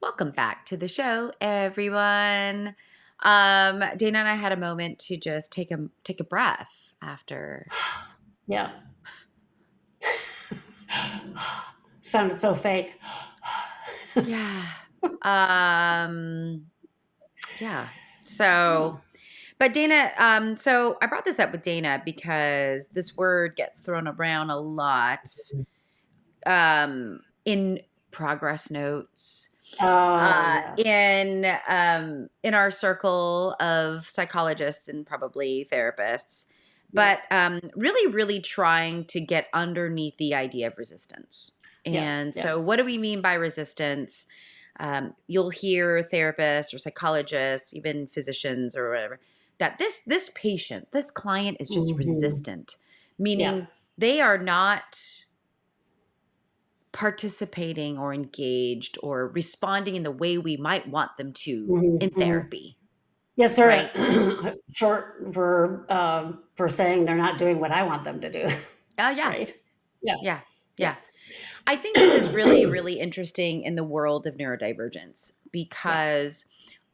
Welcome back to the show, everyone. Dana and I had a moment to just take a breath after. Yeah. Sounded so fake. Yeah. Yeah. So, but Dana, so I brought this up with Dana because this word gets thrown around a lot in progress notes. Yeah. In our circle of psychologists and probably therapists, but really trying to get underneath the idea of resistance. And so what do we mean by resistance? You'll hear therapists or psychologists, even physicians or whatever, that this patient, this client is just resistant, meaning they are not participating or engaged or responding in the way we might want them to in therapy. Yes, sir. Right? Short verb for saying they're not doing what I want them to do. Yeah. Right. Yeah. I think this is really interesting in the world of neurodivergence because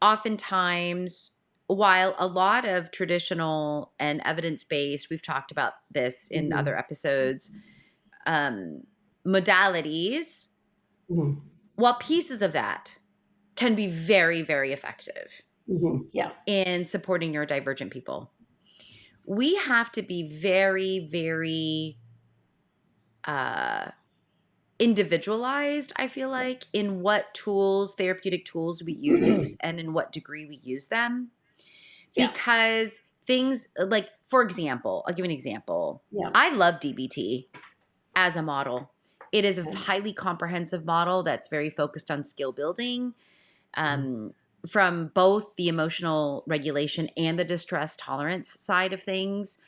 oftentimes, while a lot of traditional and evidence-based, we've talked about this in other episodes, modalities, while pieces of that can be very, very effective in supporting neurodivergent people, we have to be very, very individualized, I feel like, in what tools, therapeutic tools we use and in what degree we use them. Because things like, for example, I'll give an example. I love DBT as a model. It is a highly comprehensive model that's very focused on skill building, from both the emotional regulation and the distress tolerance side of things.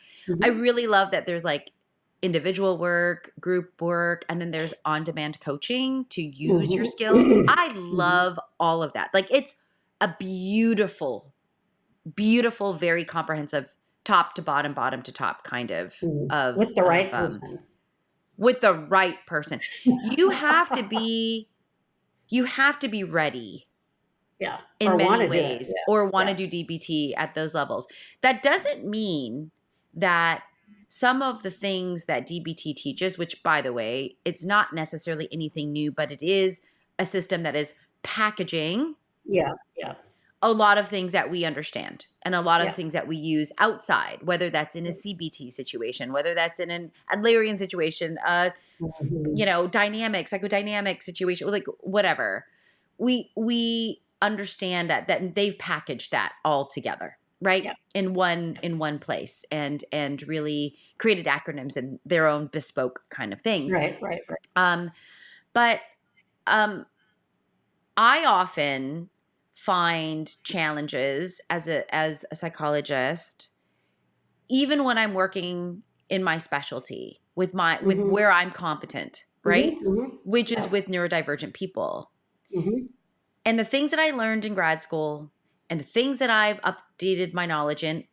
I really love that there's like individual work, group work, and then there's on-demand coaching to use your skills. I love all of that. Like, it's a beautiful, very comprehensive top to bottom, bottom to top kind of with the right person. With the right person. You have to be ready. In many ways, or want to do DBT at those levels. That doesn't mean that some of the things that DBT teaches, which, by the way, it's not necessarily anything new, but it is a system that is packaging a lot of things that we understand and a lot of things that we use outside, whether that's in a CBT situation, whether that's in an Adlerian situation, dynamic, psychodynamic situation, like whatever. We understand that they've packaged that all together, right? In one place and really created acronyms and their own bespoke kind of things. Right. But I often find challenges as a psychologist, even when I'm working in my specialty with where I'm competent, right? Which is with neurodivergent people. And the things that I learned in grad school and the things that I've updated my knowledge in,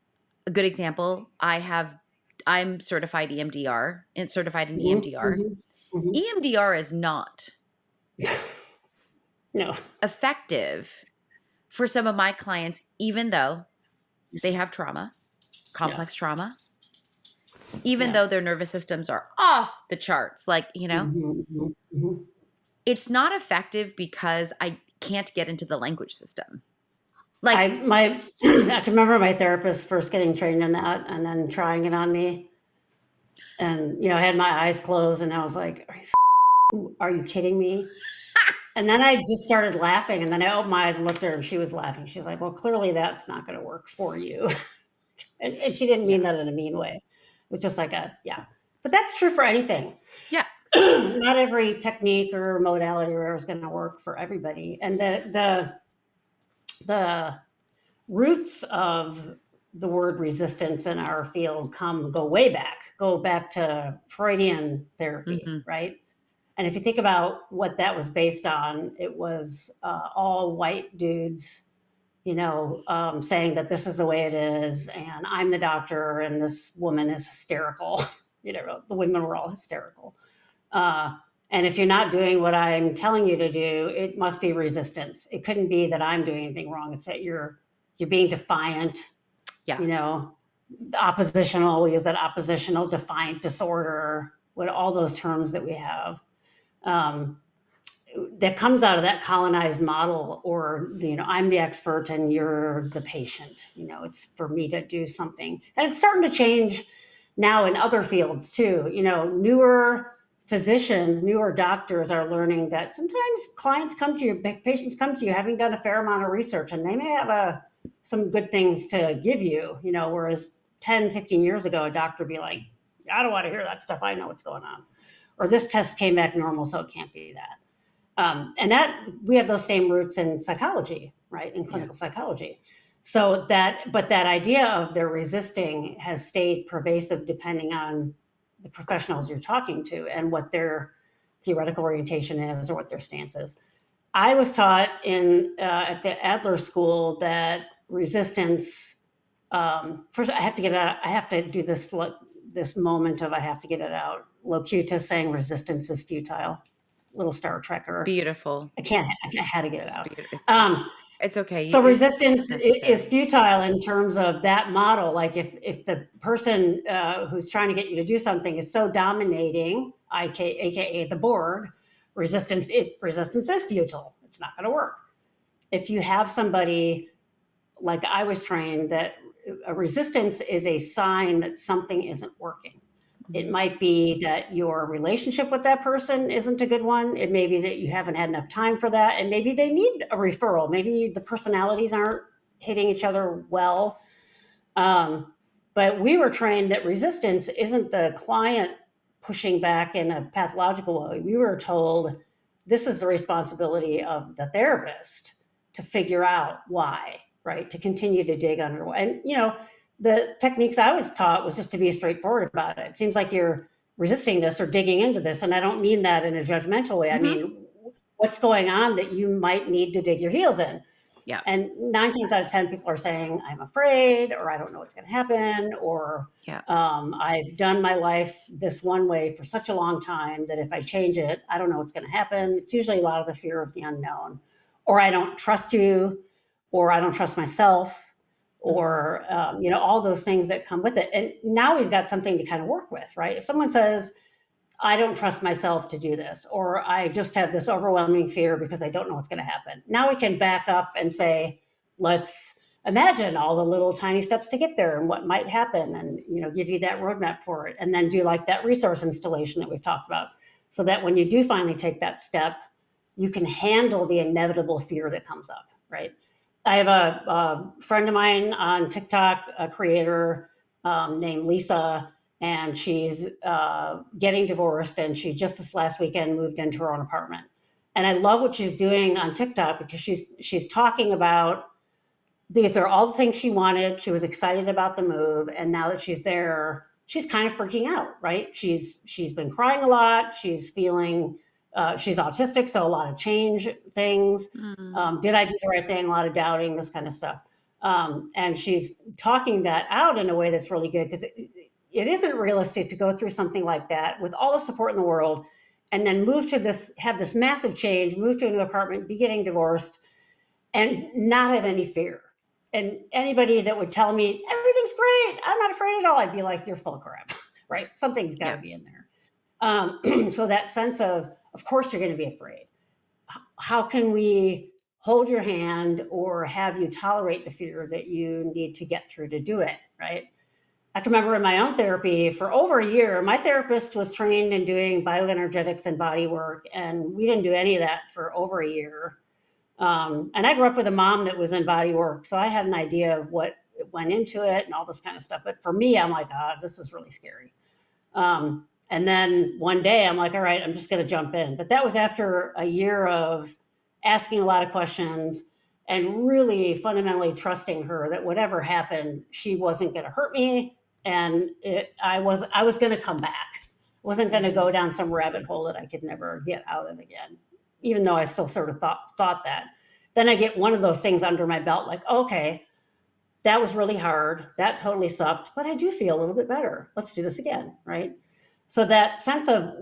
a good example, I'm certified EMDR and certified in EMDR. EMDR is not effective for some of my clients, even though they have trauma, complex trauma, even though their nervous systems are off the charts, like, it's not effective because I can't get into the language system. Like I can remember my therapist first getting trained in that and then trying it on me. And, I had my eyes closed and I was like, are you kidding me? And then I just started laughing. And then I opened my eyes and looked at her and she was laughing. She's like, well, clearly that's not going to work for you. and she didn't mean that in a mean way. It was just like but that's true for anything. Yeah. Not every technique or modality or whatever is going to work for everybody. And the roots of the word resistance in our field go way back. Go back to Freudian therapy, right? And if you think about what that was based on, it was all white dudes, saying that this is the way it is, and I'm the doctor, and this woman is hysterical. The women were all hysterical. Uh, and if you're not doing what I'm telling you to do, it must be resistance. It couldn't be that I'm doing anything wrong. It's that you're being defiant, Yeah. oppositional. We use that oppositional, defiant, disorder, what all those terms that we have. Um, that comes out of that colonized model, or I'm the expert and you're the patient. It's for me to do something, and it's starting to change now in other fields too. Newer physicians, newer doctors are learning that sometimes patients come to you having done a fair amount of research, and they may have some good things to give you. Whereas 10, 15 years ago, a doctor would be like, I don't want to hear that stuff. I know what's going on. Or this test came back normal, so it can't be that. And that we have those same roots in psychology, right? In clinical psychology. But that idea of they're resisting has stayed pervasive depending on the professionals you're talking to and what their theoretical orientation is or what their stance is. I was taught at the Adler School that resistance. First, I have to get it out. I have to do this moment of I have to get it out. Locutus saying resistance is futile. Little Star Trekker. Beautiful. I had to get it out. It's okay. So resistance necessary. is futile in terms of that model. Like if the person who's trying to get you to do something is so dominating, aka the Borg, resistance is futile. It's not going to work. If you have somebody like I was trained, that a resistance is a sign that something isn't working. It might be that your relationship with that person isn't a good one. It may be that you haven't had enough time for that, and maybe they need a referral. Maybe the personalities aren't hitting each other well. But we were trained that resistance isn't the client pushing back in a pathological way. We were told this is the responsibility of the therapist to figure out why, right? To continue to dig under. And, the techniques I was taught was just to be straightforward about it. It seems like you're resisting this or digging into this. And I don't mean that in a judgmental way. I mean, what's going on that you might need to dig your heels in? Yeah. And 9 times out of 10, people are saying, I'm afraid, or I don't know what's going to happen, or I've done my life this one way for such a long time that if I change it, I don't know what's going to happen. It's usually a lot of the fear of the unknown, or I don't trust you, or I don't trust myself, or all those things that come with it. And now we've got something to kind of work with, right? If someone says, I don't trust myself to do this, or I just have this overwhelming fear because I don't know what's going to happen. Now we can back up and say, let's imagine all the little tiny steps to get there and what might happen, and give you that roadmap for it, and then do like that resource installation that we've talked about, so that when you do finally take that step, you can handle the inevitable fear that comes up, right? I have a friend of mine on TikTok, a creator named Lisa, and she's getting divorced, and she just this last weekend moved into her own apartment. And I love what she's doing on TikTok because she's talking about these are all the things she wanted. She was excited about the move, and now that she's there, she's kind of freaking out, right? She's been crying a lot. She's feeling she's autistic, so a lot of change things. Did I do the right thing? A lot of doubting, this kind of stuff. And she's talking that out in a way that's really good because it isn't realistic to go through something like that with all the support in the world and then have this massive change, move to a new apartment, be getting divorced, and not have any fear. And anybody that would tell me everything's great, I'm not afraid at all, I'd be like, you're full of crap, right? Something's got to be in there. So that sense of course you're going to be afraid. How can we hold your hand or have you tolerate the fear that you need to get through to do it, right? I can remember in my own therapy for over a year, my therapist was trained in doing bioenergetics and body work, and we didn't do any of that for over a year. And I grew up with a mom that was in body work, so I had an idea of what went into it and all this kind of stuff. But for me, I'm like, this is really scary. And then one day I'm like, all right, I'm just going to jump in. But that was after a year of asking a lot of questions and really fundamentally trusting her that whatever happened, she wasn't going to hurt me. And I was going to come back, Wasn't going to go down some rabbit hole that I could never get out of again, even though I still sort of thought that. Then I get one of those things under my belt, like, okay, that was really hard. That totally sucked, but I do feel a little bit better. Let's do this again, right? So that sense of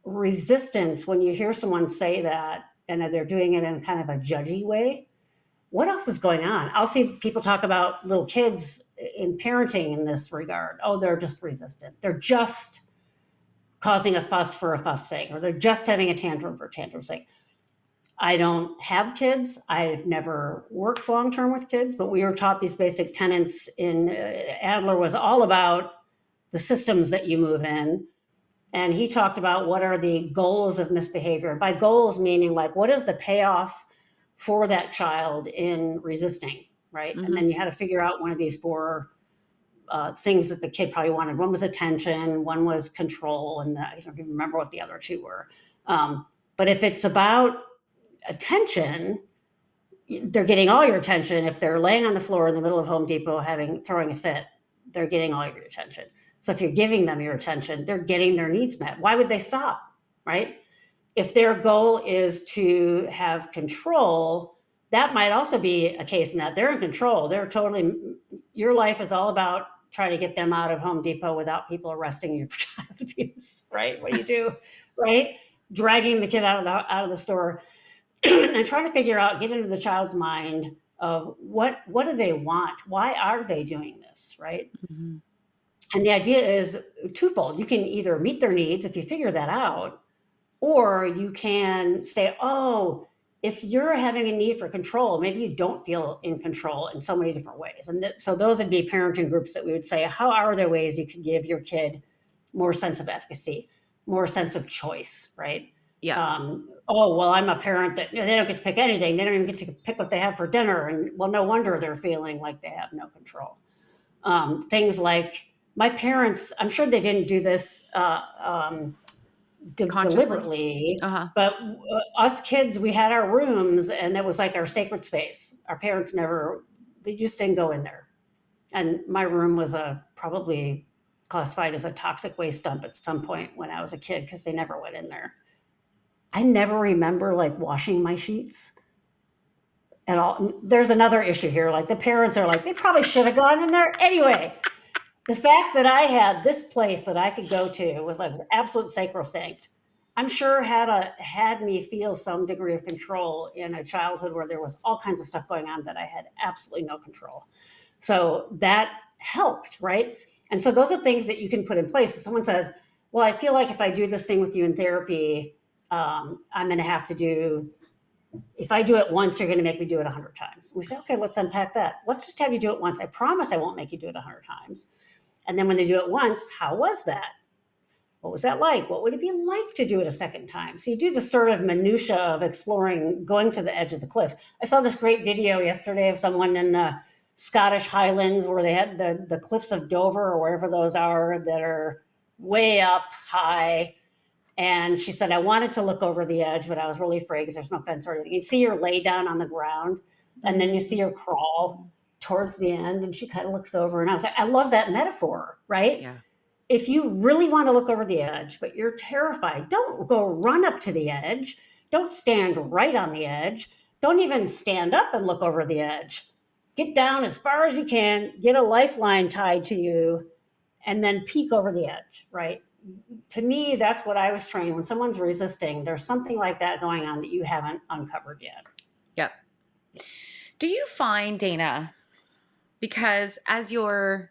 resistance when you hear someone say that and they're doing it in kind of a judgy way, what else is going on? I'll see people talk about little kids in parenting in this regard. Oh, they're just resistant. They're just causing a fuss for a fuss sake, or they're just having a tantrum for tantrum's sake. I don't have kids. I've never worked long term with kids, but we were taught these basic tenets in Adler was all about the systems that you move in. And he talked about what are the goals of misbehavior. By goals, meaning like what is the payoff for that child in resisting, right? And then you had to figure out one of these four things that the kid probably wanted. One was attention, one was control, and I don't even remember what the other two were. But if it's about attention, they're getting all your attention. If they're laying on the floor in the middle of Home Depot throwing a fit, they're getting all your attention. So if you're giving them your attention, they're getting their needs met. Why would they stop, right? If their goal is to have control, that might also be a case in that they're in control. They're totally, your life is all about trying to get them out of Home Depot without people arresting you for child abuse, right? What do you do, right? Dragging the kid out of the store and trying to figure out, get into the child's mind of what do they want? Why are they doing this, right? Mm-hmm. And the idea is twofold. You can either meet their needs if you figure that out, or you can say, oh, if you're having a need for control, maybe you don't feel in control in so many different ways. And so those would be parenting groups that we would say, how are there ways you could give your kid more sense of efficacy, more sense of choice, right? Yeah. Oh, well, I'm a parent that they don't get to pick anything. They don't even get to pick what they have for dinner. And well, no wonder they're feeling like they have no control. Things like my parents, I'm sure they didn't do this Consciously. deliberately, Uh-huh. but us kids, we had our rooms and it was like our sacred space. Our parents they just didn't go in there. And my room was probably classified as a toxic waste dump at some point when I was a kid because they never went in there. I never remember like washing my sheets at all. There's another issue here. Like the parents are like, they probably should have gone in there anyway. The fact that I had this place that I could go to was like absolute sacrosanct. I'm sure had me feel some degree of control in a childhood where there was all kinds of stuff going on that I had absolutely no control. So that helped, right? And so those are things that you can put in place. If someone says, well, I feel like if I do this thing with you in therapy, I'm going to have to do, if I do it once, you're going to make me do it 100 times. We say, okay, let's unpack that. Let's just have you do it once. I promise I won't make you do it 100 times. And then when they do it once, how was that? What was that like? What would it be like to do it a second time? So you do the sort of minutia of exploring, going to the edge of the cliff. I saw this great video yesterday of someone in the Scottish Highlands where they had the cliffs of Dover or wherever those are that are way up high. And she said, I wanted to look over the edge, but I was really afraid because there's no fence or anything. You see her lay down on the ground and then you see her crawl towards the end and she kind of looks over. And I was like, I love that metaphor, right? Yeah. If you really want to look over the edge, but you're terrified, don't go run up to the edge. Don't stand right on the edge. Don't even stand up and look over the edge. Get down as far as you can, get a lifeline tied to you, and then peek over the edge, right? To me, that's what I was trained. When someone's resisting, there's something like that going on that you haven't uncovered yet. Yep. Do you find, Dana, because as you're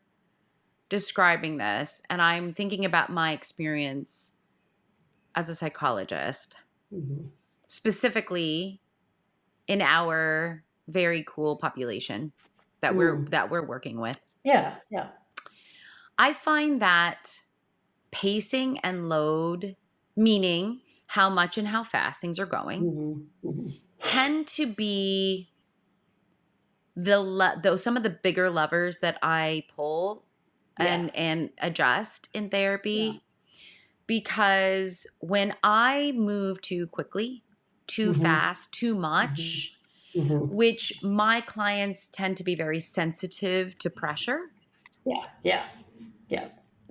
describing this, and I'm thinking about my experience as a psychologist, specifically in our very cool population that we're working with. Yeah. I find that pacing and load, meaning how much and how fast things are going, tend to be some of the bigger levers that I pull and adjust in therapy. Because when I move too quickly, too fast, too much, which my clients tend to be very sensitive to pressure. Yeah.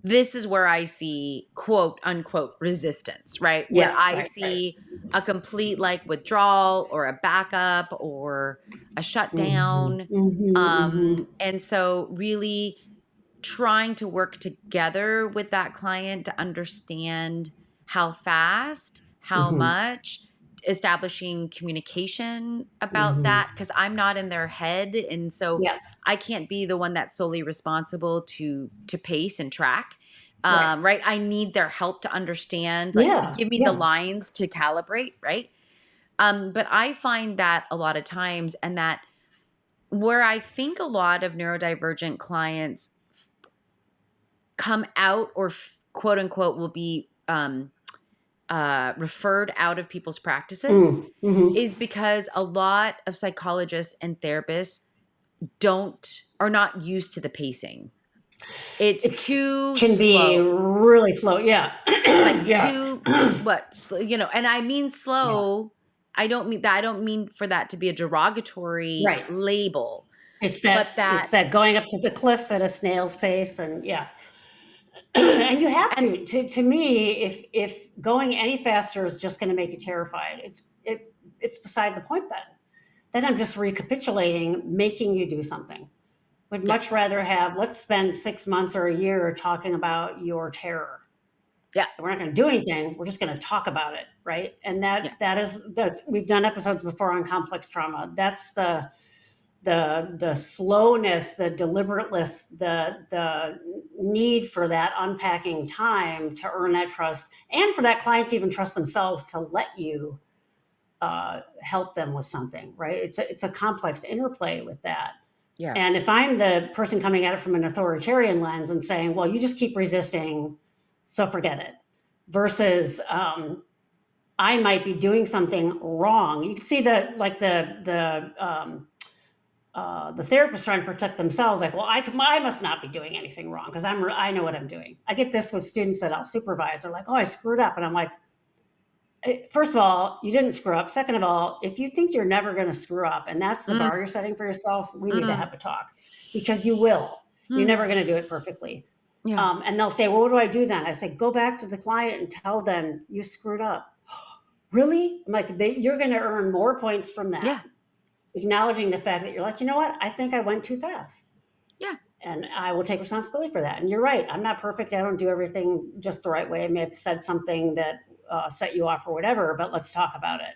this is where I see quote unquote resistance, right? Where Yeah, I right, right. see a complete like withdrawal or a backup or a Mhm, shutdown. mhm, mhm, And so really trying to work together with that client to understand how fast, how mhm, much, establishing communication about mhm. that because I'm not in their head, and so Yeah, I can't be the one that's solely responsible to pace and track. right. Right, I need their help to understand, like to Yeah, give me the yeah. lines to calibrate, right? But I find that a lot of times, and that where I think a lot of neurodivergent clients come out or quote unquote will be referred out of people's practices Mhm. is because a lot of psychologists and therapists are not used to the pacing. It's It's too can be slow, really slow. Yeah. like Yeah. too and I mean Yeah. slow. I don't mean that. I don't mean for that to be a derogatory Right. label, It's but that that it's that going up to the cliff at a snail's pace, and yeah. And you have and to me, if going any faster is just going to make you terrified, it's beside the point then. Then I'm just recapitulating, making you do something. Would yeah, much rather have, let's spend 6 months or a year talking about your terror. yeah, We're not going to do anything. We're just going to talk about it, right? And yeah, that is the we've done episodes before on complex trauma. That's the slowness, the deliberateness, the need for that unpacking time to earn that trust, and for that client to even trust themselves to let you help them with something, right? It's a complex interplay with that. yeah. And if I'm the person coming at it from an authoritarian lens and saying, well, you just keep resisting, so forget it, versus I might be doing something wrong. You can see that, like the therapist trying to protect themselves, like, well, I must not be doing anything wrong because I know what I'm doing. I get this with students that I'll supervise. They're like, oh, I screwed up, and I'm like, first of all, you didn't screw up. Second of all, if you think you're never going to screw up and that's the Mm, bar you're setting for yourself, we need to mm, have a talk, because you will. You're mm, never going to do it perfectly. yeah. And they'll say, well, what do I do then? I say, go back to the client and tell them you screwed up. Really? I'm like, you're going to earn more points from that, Yeah. acknowledging the fact that you're like, you know what? I think I went too fast. Yeah. And I will take responsibility for that. And you're right. I'm not perfect. I don't do everything just the right way. I may have said something that set you off or whatever, but let's talk about it.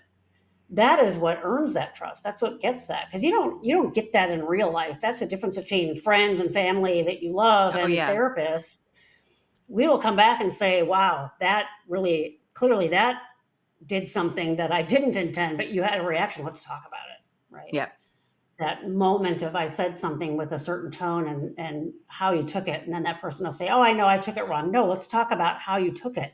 That is what earns that trust. That's what gets that, because you don't get that in real life. That's the difference between friends and family that you love Oh, and yeah. therapists. We will come back and say, wow, that really clearly that did something that I didn't intend, but you had a reaction. Let's talk about it. Right. Yeah. That moment of I said something with a certain tone and how you took it. And then that person will say, oh, I know I took it wrong. No, let's talk about how you took it.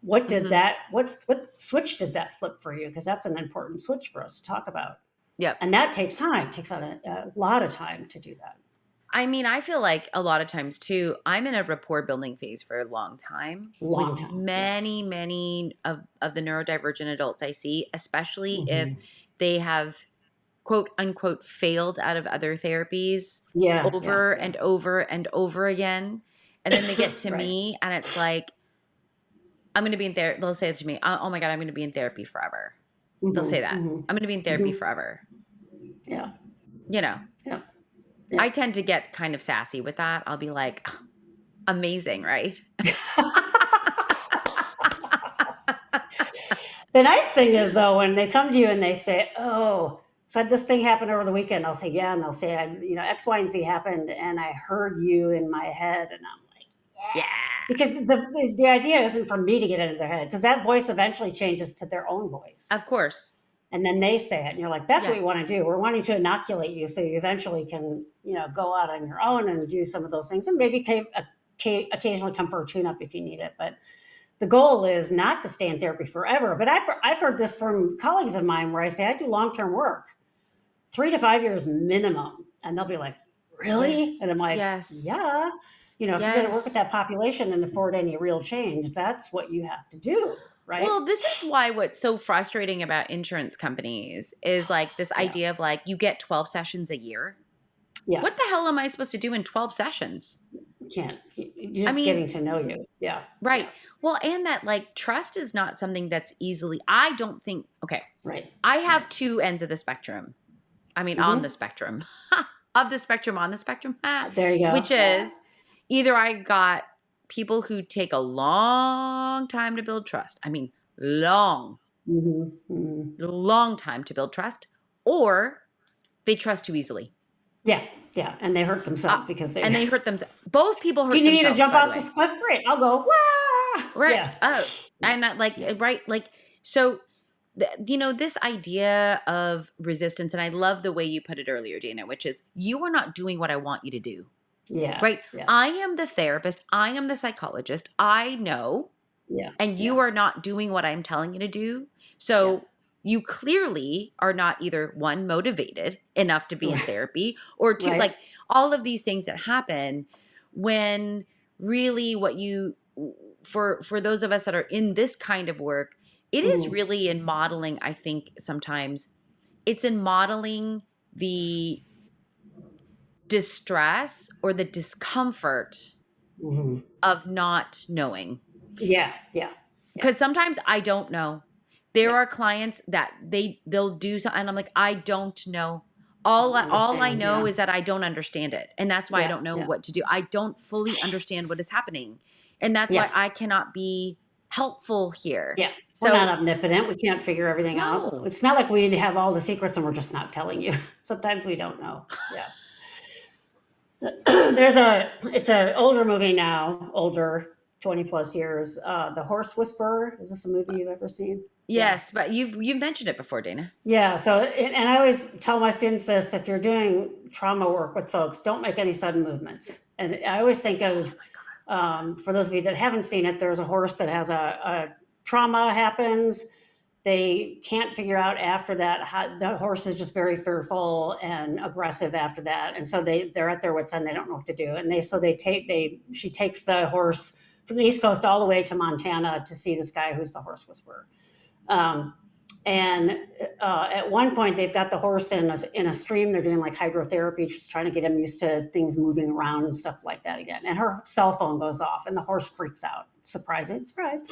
Mhm. What switch did that flip for you? Because that's an important switch for us to talk about. Yep. And that takes time, takes a lot of time to do that. I mean, I feel like a lot of times too, I'm in a rapport building phase for a long time with Long time. Yeah. many of the neurodivergent adults I see, especially if Hmm. they have quote unquote failed out of other therapies Yeah. Yeah. over Yeah. and over and over again. And then they get to Right. me and it's like, I'm going to be in therapy. They'll say it to me, oh my God, I'm going to be in therapy forever. They'll Hmm. say that. Hmm. I'm going to be in therapy Hmm. forever. Yeah. You know, Yeah. I Yeah. tend to get kind of sassy with that. I'll be like, "Oh, amazing, right? The nice thing is, though, when they come to you and they say, "Oh, so this thing happened over the weekend," I'll say, "Yeah," and they'll say, X, Y, and Z happened, and I heard you in my head," and I'm like, Yeah, "Yeah," because the idea isn't for me to get into their head, because that voice eventually changes to their own voice, of course. and then they say it, and you're like, "That's what Yeah. we want to do. We're wanting to inoculate you, so you eventually can, go out on your own and do some of those things, and maybe occasionally come for a tune-up if you need it, but." The goal is not to stay in therapy forever. But I've heard this from colleagues of mine where I say, I do long term work, 3 to 5 years minimum. And they'll be like, really? Yes. And I'm like, Yes. yeah. If you're going to work with Yes. that population and afford any real change, that's what you have to do. Right. Well, this is why what's so frustrating about insurance companies is like this Yeah. idea of like you get 12 sessions a year. Yeah. What the hell am I supposed to do in 12 sessions? You can't. You're I just mean, getting to know you. Yeah. right. Yeah. Well, and that like trust is not something that's easily, I don't think, okay, Right. I Right. have two ends of the spectrum. I mean, on the Mm-hmm. spectrum, of the spectrum, on the spectrum, There you which go. is either I got people who take a long time to build trust. I mean, long, Mm-hmm. Mm-hmm. long time to build trust, or they trust too easily. Yeah. Yeah. And they hurt Uh, themselves because and they. they hurt themselves. Both people Do hurt you need to themselves, jump by the off way. this cliff? Great. I'll go. Wah! Right. Yeah. Oh, Yeah. and not like, Yeah. right. Like, so, you know, this idea of resistance, and I love the way you put it earlier, Dana, which is you are not doing what I want you to do. Yeah. Right? Yeah. I am the therapist. I am the psychologist. I know, Yeah. and Yeah. you are not doing what I'm telling you to do. Yeah. So you clearly are not either one, motivated enough to be in Right. therapy, or two, Right. like all of these things that happen when really what you, for those of us that are in this kind of work, it is Mm-hmm. really in modeling, I think sometimes it's in modeling the distress or the discomfort Mm-hmm. of not knowing. Yeah. Yeah. Yeah. Because sometimes I don't know. There Yeah. are clients that they'll do something and I'm like, I don't know. I don't All I understand. know Yeah. is that I don't understand it. And that's why I Yeah. don't know Yeah. what to do. I don't fully understand what is happening. And that's why Yeah. I cannot be helpful here. Yeah. We're not So omnipotent. We can't figure everything out. no. It's not like we have all the secrets and we're just not telling you. Sometimes we don't know. Yeah. It's an older movie now, older, 20 plus years. The Horse Whisperer. Is this a movie you've ever seen? Yeah. Yes, but you've mentioned it before, Dana. Yeah. So, and I always tell my students this: if you're doing trauma work with folks, don't make any sudden movements. And I always think Oh of, my God. for those of you that haven't seen it, there's a horse that has a trauma happens. They can't figure out after that how the horse is just very fearful and aggressive after that, and so they're at their wits end. They don't know what to do, and she takes the horse from the East Coast all the way to Montana to see this guy who's the horse whisperer. Um, and at one point, they've got the horse in a stream. They're doing like hydrotherapy, just trying to get him used to things moving around and stuff like that again. And her cell phone goes off, and the horse freaks out. Surprising, surprise!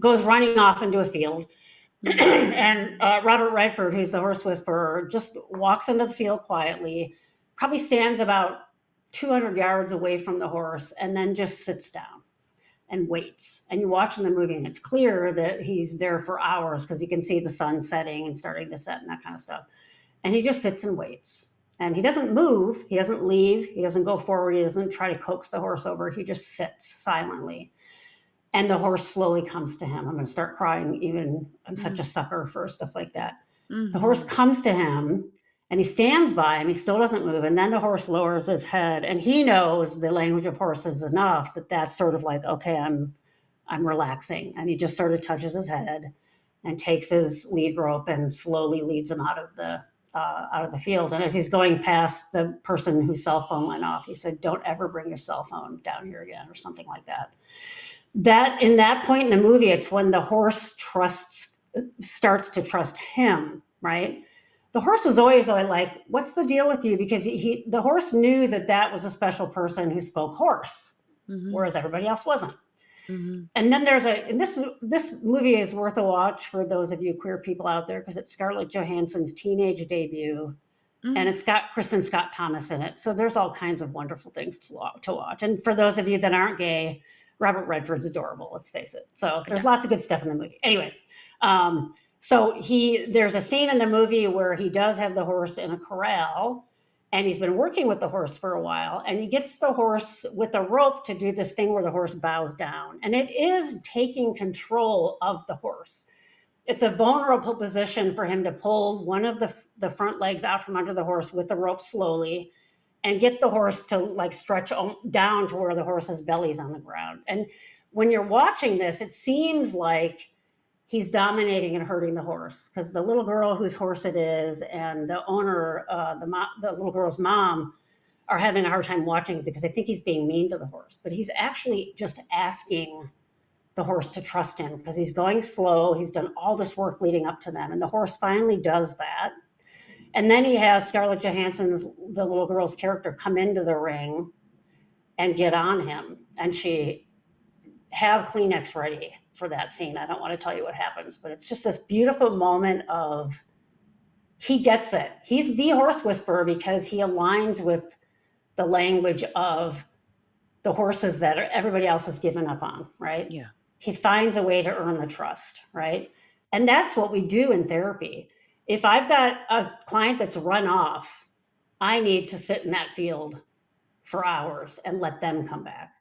Goes running off into a field. And Robert Redford, who's the horse whisperer, just walks into the field quietly, probably stands about 200 yards away from the horse, and then just sits down and waits. And you watch in the movie, and it's clear that he's there for hours because you can see the sun setting and starting to set and that kind of stuff. And he just sits and waits. And he doesn't move, he doesn't leave, he doesn't go forward, he doesn't try to coax the horse over, he just sits silently. And the horse slowly comes to him. I'm going to start crying, even I'm such a sucker for stuff like that. The horse Mm-hmm. comes to him and he stands by him. He still doesn't move. And then the horse lowers his head, and he knows the language of horses enough that that's sort of like, okay, I'm relaxing. And he just sort of touches his head and takes his lead rope and slowly leads him out of the field. And as he's going past the person whose cell phone went off, he said, "Don't ever bring your cell phone down here again," or something like that. That in that point in the movie, it's when the horse starts to trust him, right? The horse was always like, "What's the deal with you?" Because the horse knew that was a special person who spoke horse, Mm-hmm. whereas everybody else wasn't. Mm-hmm. And then this movie is worth a watch for those of you queer people out there, because it's Scarlett Johansson's teenage debut, and Mm-hmm. it's got Kristen Scott Thomas in it. So there's all kinds of wonderful things to watch. And for those of you that aren't gay, Robert Redford's adorable. Let's face it. So there's Yeah. lots of good stuff in the movie. Anyway, so there's a scene in the movie where he does have the horse in a corral, and he's been working with the horse for a while, and he gets the horse with a rope to do this thing where the horse bows down, and it is taking control of the horse. It's a vulnerable position for him to pull one of the front legs out from under the horse with the rope slowly and get the horse to like stretch down to where the horse's belly's on the ground. And when you're watching this, it seems like he's dominating and hurting the horse, because the little girl whose horse it is and the owner, the little girl's mom, are having a hard time watching it because they think he's being mean to the horse. But he's actually just asking the horse to trust him because he's going slow. He's done all this work leading up to them, and the horse finally does that. And then he has Scarlett Johansson's, the little girl's character, come into the ring and get on him. And she have Kleenex ready for that scene. I don't want to tell you what happens, but it's just this beautiful moment of he gets it. He's the horse whisperer because he aligns with the language of the horses that everybody else has given up on, right? Yeah. He finds a way to earn the trust, right? And that's what we do in therapy. If I've got a client that's run off, I need to sit in that field for hours and let them come back.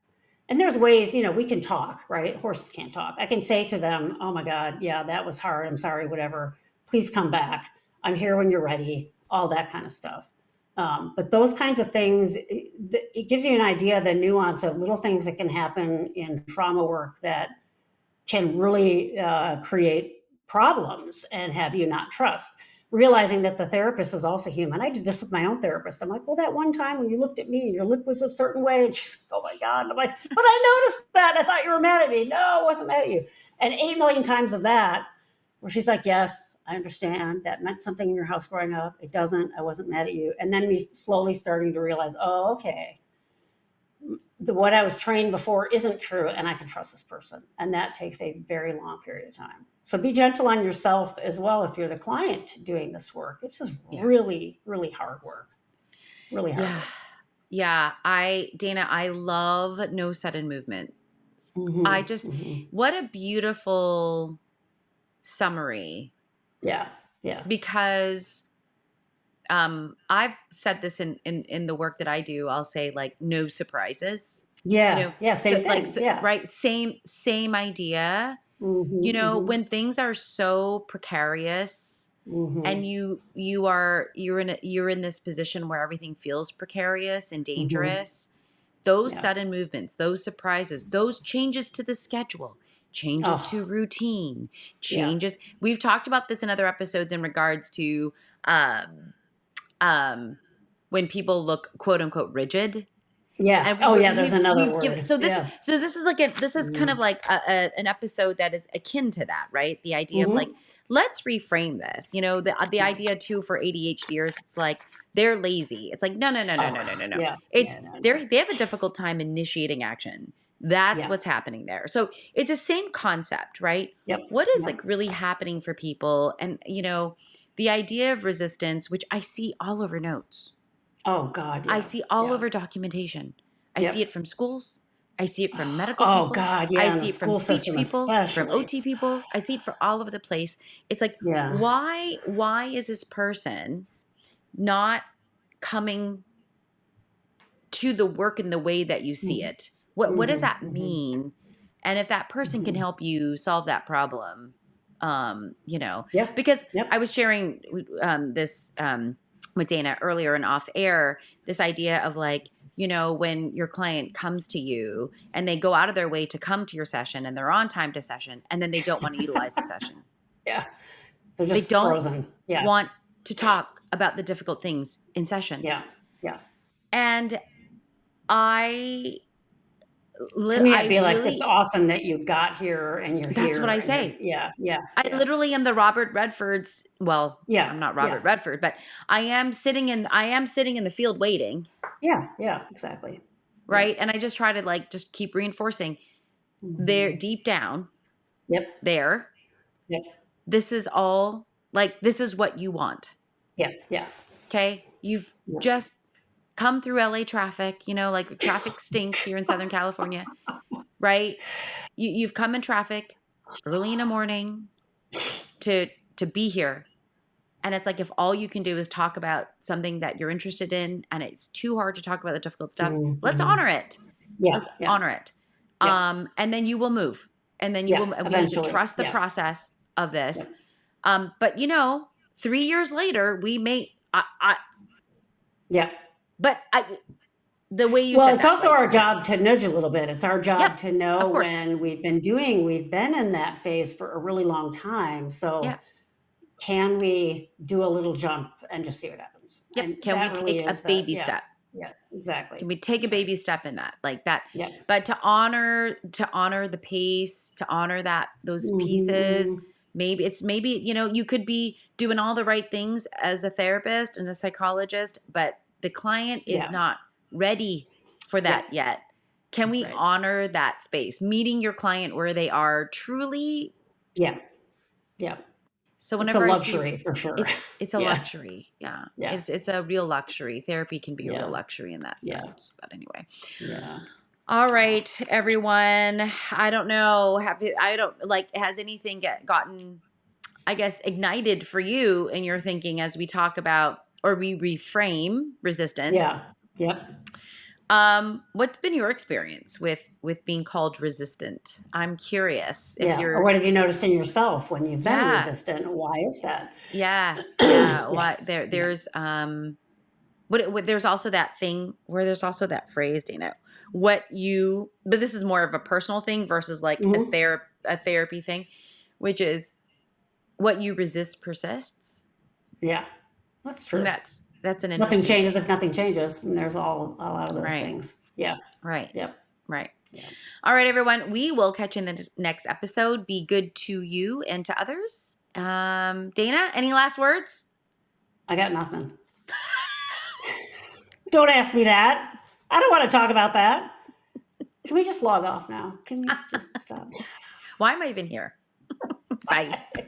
And there's ways, we can talk, right? Horses can't talk. I can say to them, oh my God, yeah, that was hard. I'm sorry, whatever. Please come back. I'm here when you're ready, all that kind of stuff. But those kinds of things, it gives you an idea of the nuance of little things that can happen in trauma work that can really create problems and have you not trust. Realizing that the therapist is also human. I did this with my own therapist. I'm like, well, that one time when you looked at me and your lip was a certain way, and she's like, oh my God. And I'm like, but I noticed that. I thought you were mad at me. No, I wasn't mad at you. And 8 million times of that, where she's like, yes, I understand. That meant something in your house growing up. It doesn't. I wasn't mad at you. And then me slowly starting to realize, oh, okay. What I was trained before isn't true, and I can trust this person. And that takes a very long period of time. So be gentle on yourself as well if you're the client doing this work. It's just really, really hard work. Really hard work. Yeah. Dana, I love no sudden movement. Mm-hmm. What a beautiful summary. Yeah. Because I've said this in the work that I do. I'll say like no surprises. Yeah. Same thing. Right. Same idea. Mm-hmm. When things are so precarious and you're in this position where everything feels precarious and dangerous, those sudden movements, those surprises, those changes to the schedule, changes to routine, changes. We've talked about this in other episodes in regards to when people look quote unquote rigid. Yeah. And there's another we've word. given this is like this is kind of like an episode that is akin to that, right? The idea of like, let's reframe this. The idea too for ADHDers, it's like they're lazy. It's like no. Yeah. It's they have a difficult time initiating action. That's what's happening there. So it's the same concept, right? Yep. What is like really happening for people? And the idea of resistance, which I see all over notes. Oh God. Yeah. I see all over documentation. I see it from schools. I see it from medical Oh people. God. Yeah. I in see the it from school speech system people, from especially. OT people. I see it for all over the place. It's like, why is this person not coming to the work in the way that you see it? What does that mean? And if that person can help you solve that problem, because I was sharing this with Dana earlier and off air, this idea of like, when your client comes to you and they go out of their way to come to your session and they're on time to session and then they don't want to utilize the session. Yeah. They're They just don't frozen. Yeah. want to talk about the difficult things in session. Yeah. And To me, I'd be like, it's awesome that you got here and you're here. That's what I say. Yeah. I literally am the Robert Redford's. Well, I'm not Robert Redford, but I am sitting in the field waiting. Yeah, exactly. Right. And I just try to like, just keep reinforcing there deep down. There. This is all like, this is what you want. Yeah. Okay. You've just come through LA traffic, like traffic stinks here in Southern California, right? You've come in traffic early in the morning to be here. And it's like, if all you can do is talk about something that you're interested in and it's too hard to talk about the difficult stuff, let's honor it. Let's honor it. And then you will move. And then you will, and we need to trust the process of this. But 3 years later, we may, but the way you said it's that, also like, our job to nudge a little bit. It's our job to know when we've been in that phase for a really long time. So can we do a little jump and just see what happens? Can we take a baby step? Yeah, exactly. Can we take a baby step in that, like that? But to honor the pace, to honor those pieces. Maybe you could be doing all the right things as a therapist and a psychologist, but the client is not ready for that yet. Can we Right. honor that space? Meeting your client where they are truly. Yeah. Yeah. So It's a whenever I see luxury for sure. it's a Yeah. luxury. Yeah. Yeah. It's a real luxury. Therapy can be a real Yeah. luxury in that Yeah. sense. But anyway. Yeah. All Yeah. right, everyone. I don't know. I don't like, has anything gotten, I guess, ignited for you in your thinking as we talk about or we reframe resistance? Yeah. Yep. What's been your experience with being called resistant? I'm curious if Yeah. Or you're. what have you noticed in yourself when you've been Yeah, resistant? Why is that? yeah. Yeah. What Yeah. there's what there's also that thing where there's also that phrase, Dana. But this is more of a personal thing versus like Hmm. a therapy thing, which is what you resist persists. Yeah. That's And true. that's an Nothing interesting changes if thing. nothing changes. And there's a lot of those Right. things. Yeah. Right. Yep. Right. Yeah. All right, everyone. We will catch you in the next episode. Be good to you and to others. Dana, any last words? I got nothing. Don't ask me that. I don't want to talk about that. Can we just log off now? Can we just stop? Why am I even here? Bye. Bye.